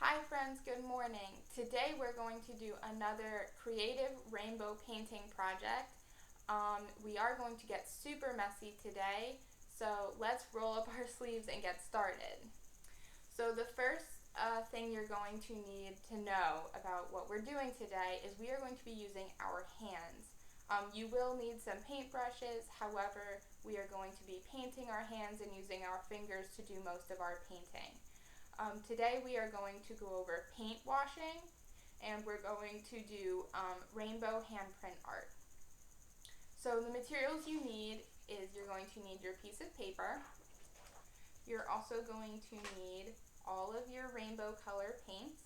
Hi friends, good morning. Today we're going to do another creative rainbow painting project. We are going to get super messy today, so let's roll up our sleeves and get started. So the first thing you're going to need to know about what we're doing today is we are going to be using our hands. You will need some paintbrushes, however, we are going to be painting our hands and using our fingers to do most of our painting. Today we are going to go over paint washing, and we're going to do rainbow handprint art. So the materials you need is you're going to need your piece of paper. You're also going to need all of your rainbow color paints.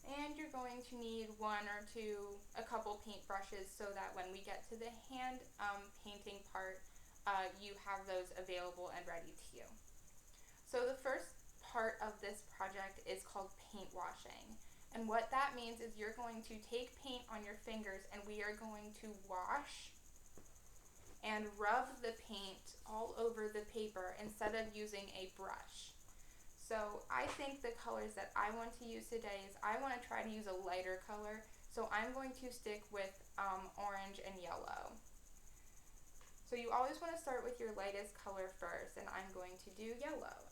And you're going to need a couple paintbrushes so that when we get to the hand painting part, you have those available and ready to you. So the first part of this project is called paint washing. And what that means is you're going to take paint on your fingers and we are going to wash and rub the paint all over the paper instead of using a brush. So I think the colors that I want to use today is I want to try to use a lighter color. So I'm going to stick with orange and yellow. So you always want to start with your lightest color first, and I'm going to do yellow.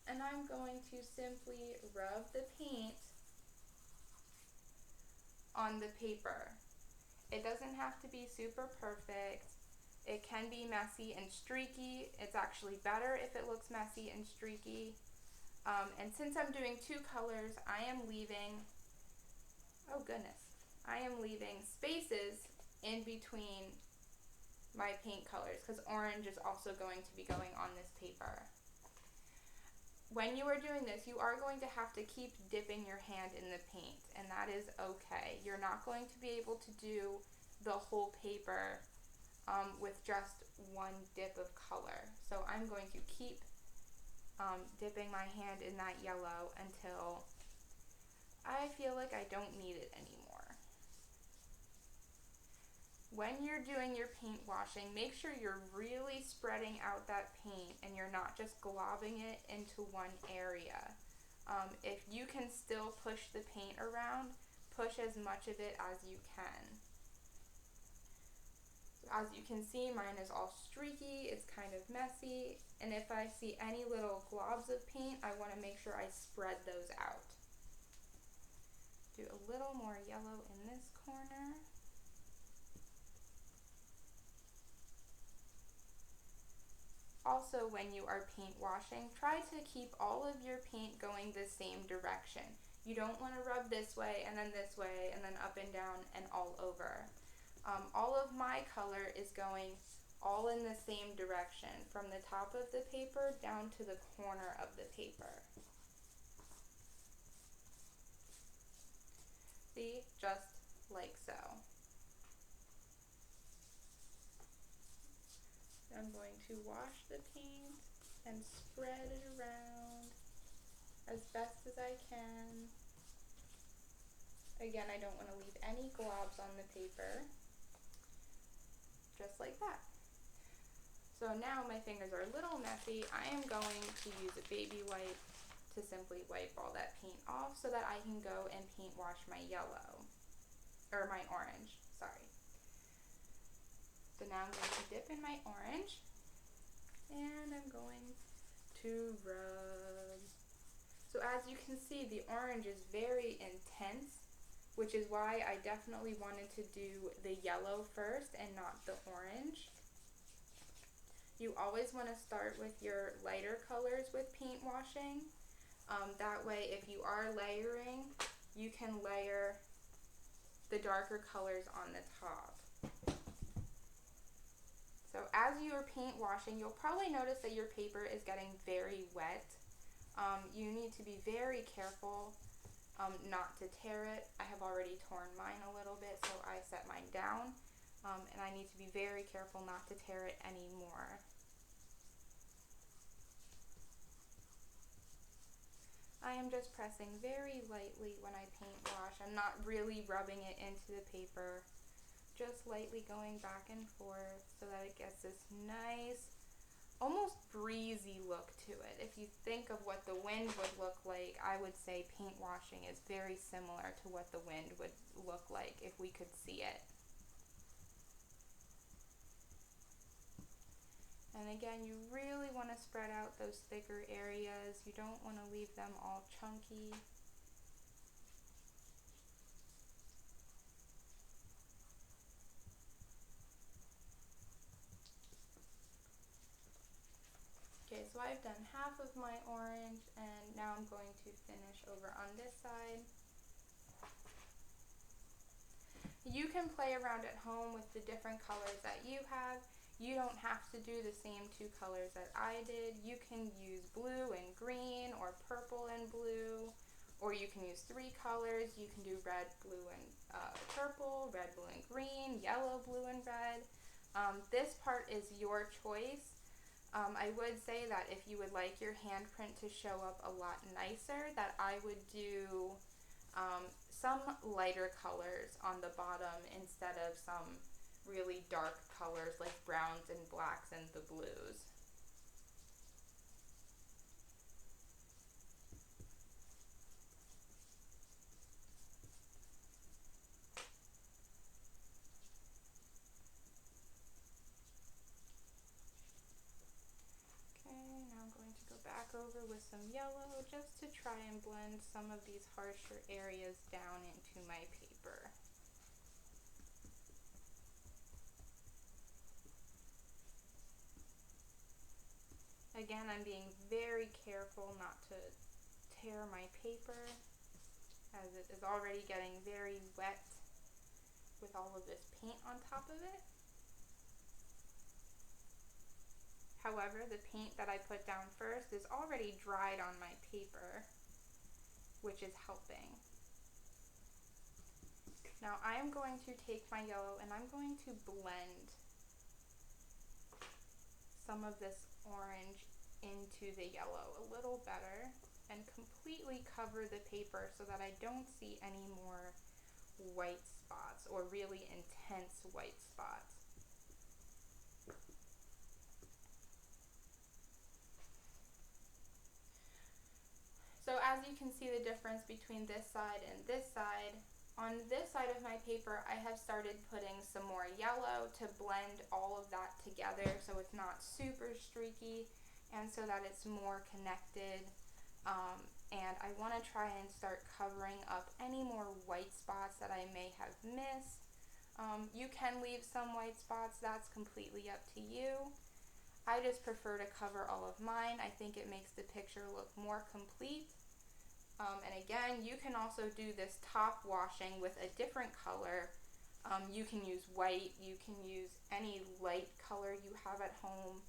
And I'm going to simply rub the paint on the paper. It doesn't have to be super perfect. It can be messy and streaky. It's actually better if it looks messy and streaky. And since I'm doing two colors, I am leaving spaces in between my paint colors because orange is also going to be going on this paper. When you are doing this, you are going to have to keep dipping your hand in the paint, and that is okay. You're not going to be able to do the whole paper with just one dip of color. So I'm going to keep dipping my hand in that yellow until I feel like I don't need it anymore. When you're doing your paint washing, make sure you're really spreading out that paint and you're not just globbing it into one area. If you can still push the paint around, push as much of it as you can. So as you can see, mine is all streaky, it's kind of messy, and if I see any little globs of paint, I want to make sure I spread those out. Do a little more yellow in this corner. Also, when you are paint washing, try to keep all of your paint going the same direction. You don't want to rub this way and then up and down and all over. All of my color is going all in the same direction, from the top of the paper down to the corner of the paper. See, just like so. I'm going to wash the paint and spread it around as best as I can. Again, I don't want to leave any globs on the paper. Just like that. So now my fingers are a little messy. I am going to use a baby wipe to simply wipe all that paint off so that I can go and paint wash my orange, sorry. So now I'm going to dip in my orange, and I'm going to rub. So as you can see, the orange is very intense, which is why I definitely wanted to do the yellow first and not the orange. You always want to start with your lighter colors with paint washing. That way, if you are layering, you can layer the darker colors on the top. So as you are paint washing, you'll probably notice that your paper is getting very wet. You need to be very careful not to tear it. I have already torn mine a little bit, so I set mine down, and I need to be very careful not to tear it anymore. I am just pressing very lightly when I paint wash. I'm not really rubbing it into the paper, just lightly going back and forth so that it gets this nice almost breezy look to it. If you think of what the wind would look like, I would say paint washing is very similar to what the wind would look like if we could see it. And again, you really want to spread out those thicker areas. You don't want to leave them all chunky. Okay, so I've done half of my orange, and now I'm going to finish over on this side. You can play around at home with the different colors that you have. You don't have to do the same two colors that I did. You can use blue and green, or purple and blue, or you can use three colors. You can do red, blue, and purple, red, blue, and green, yellow, blue, and red. This part is your choice. I would say that if you would like your handprint to show up a lot nicer, that I would do some lighter colors on the bottom instead of some really dark colors like browns and blacks and the blues. Okay, now I'm going to go back over with some yellow just to try and blend some of these harsher areas down into my paper. Again, I'm being very careful not to tear my paper, as it is already getting very wet with all of this paint on top of it. However, the paint that I put down first is already dried on my paper, which is helping. Now I am going to take my yellow and I'm going to blend some of this orange into the yellow a little better and completely cover the paper so that I don't see any more white spots or really intense white spots. So as you can see the difference between this side and this side, on this side of my paper I have started putting some more yellow to blend all of that together so it's not super streaky and so that it's more connected. And I want to try and start covering up any more white spots that I may have missed. You can leave some white spots, that's completely up to you. I just prefer to cover all of mine. I think it makes the picture look more complete. And again, you can also do this top washing with a different color. You can use white, you can use any light color you have at home,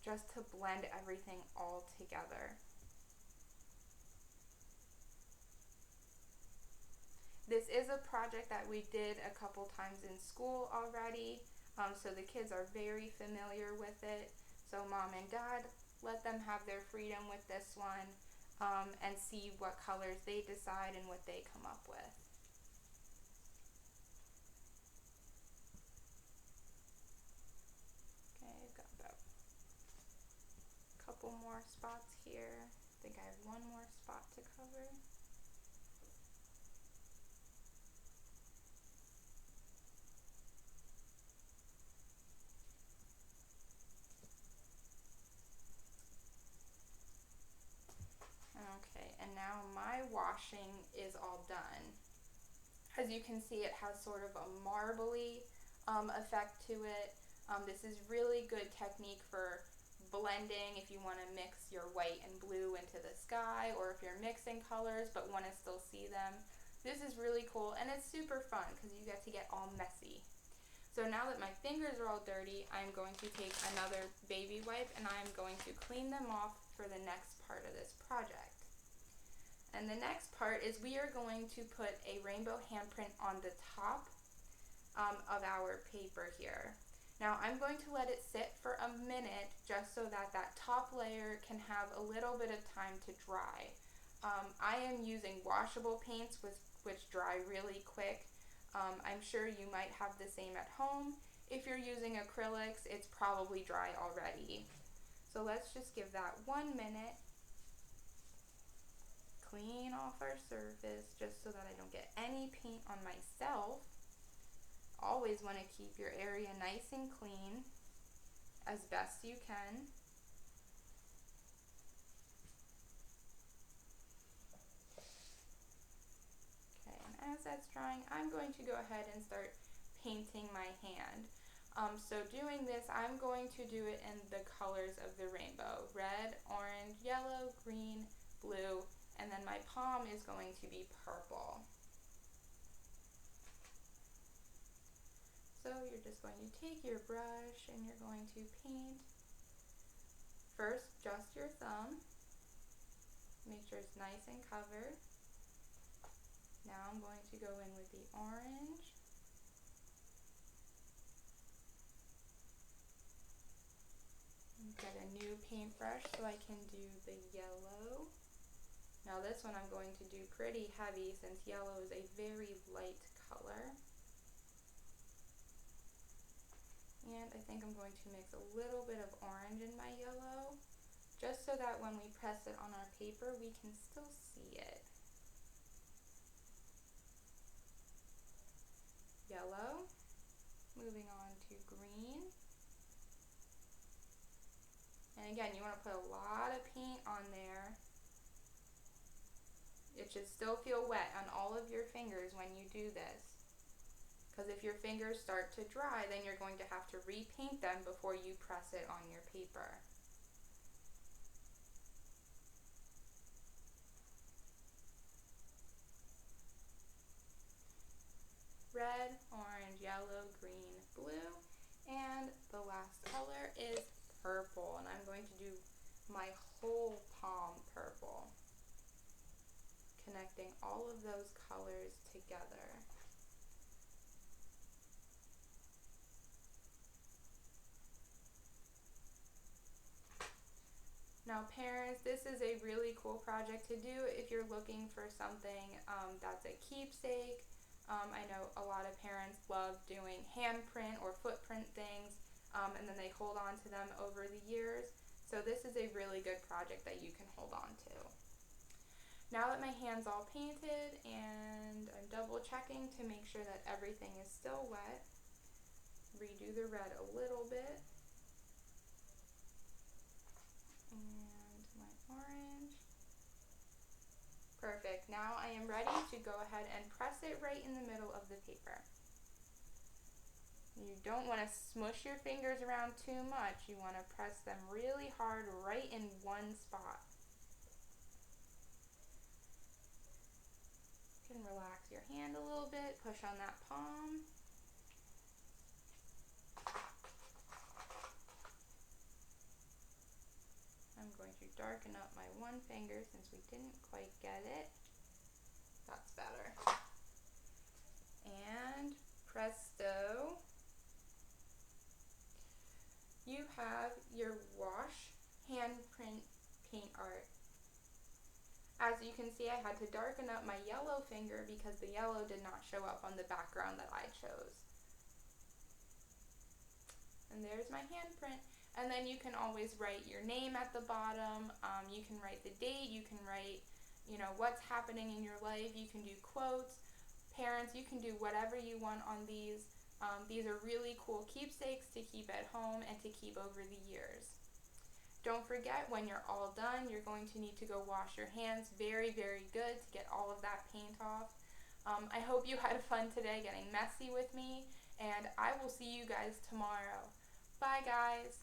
just to blend everything all together. This is a project that we did a couple times in school already, so the kids are very familiar with it. So mom and dad, let them have their freedom with this one, and see what colors they decide and what they come up with. Okay, I've got about a couple more spots here. I think I have one more spot to cover. Okay, and now my washing is all done. As you can see, it has sort of a marbly effect to it. This is really good technique for blending if you want to mix your white and blue into the sky, or if you're mixing colors but want to still see them. This is really cool and it's super fun because you get to get all messy. So now that my fingers are all dirty, I'm going to take another baby wipe and I'm going to clean them off for the next part of this project. And the next part is we are going to put a rainbow handprint on the top of our paper here. Now I'm going to let it sit for a minute just so that that top layer can have a little bit of time to dry. I am using washable paints which dry really quick. I'm sure you might have the same at home. If you're using acrylics, it's probably dry already. So let's just give that 1 minute. Clean off our surface just so that I don't get any paint on myself. Always want to keep your area nice and clean as best you can. Okay, and as that's drying, I'm going to go ahead and start painting my hand. So doing this, I'm going to do it in the colors of the rainbow: red, orange, yellow, green, blue, and then my palm is going to be purple. So you're just going to take your brush and you're going to paint first just your thumb. Make sure it's nice and covered. Now I'm going to go in with the orange. Get a new paintbrush so I can do the yellow. Now this one I'm going to do pretty heavy since yellow is a very light color. And I think I'm going to mix a little bit of orange in my yellow, just so that when we press it on our paper, we can still see it. Yellow. Moving on to green. And again, you want to put a lot of paint on there. It should still feel wet on all of your fingers when you do this. Because if your fingers start to dry, then you're going to have to repaint them before you press it on your paper. Red, orange, yellow, green, blue, and the last color is purple, and I'm going to do my whole palm purple, connecting all of those colors together. Now parents, this is a really cool project to do if you're looking for something that's a keepsake. I know a lot of parents love doing handprint or footprint things, and then they hold on to them over the years. So this is a really good project that you can hold on to. Now that my hand's all painted and I'm double checking to make sure that everything is still wet, redo the red a little bit. And my orange. Perfect. Now I am ready to go ahead and press it right in the middle of the paper. You don't want to smush your fingers around too much. You want to press them really hard right in one spot. You can relax your hand a little bit, push on that palm. I'm going to darken up my one finger since we didn't quite get it. That's better. And presto, you have your wash handprint paint art. As you can see, I had to darken up my yellow finger because the yellow did not show up on the background that I chose. And there's my handprint. And then you can always write your name at the bottom. You can write the date. You can write, what's happening in your life. You can do quotes. Parents, you can do whatever you want on these. These are really cool keepsakes to keep at home and to keep over the years. Don't forget, when you're all done, you're going to need to go wash your hands very, very good to get all of that paint off. I hope you had fun today getting messy with me, and I will see you guys tomorrow. Bye, guys.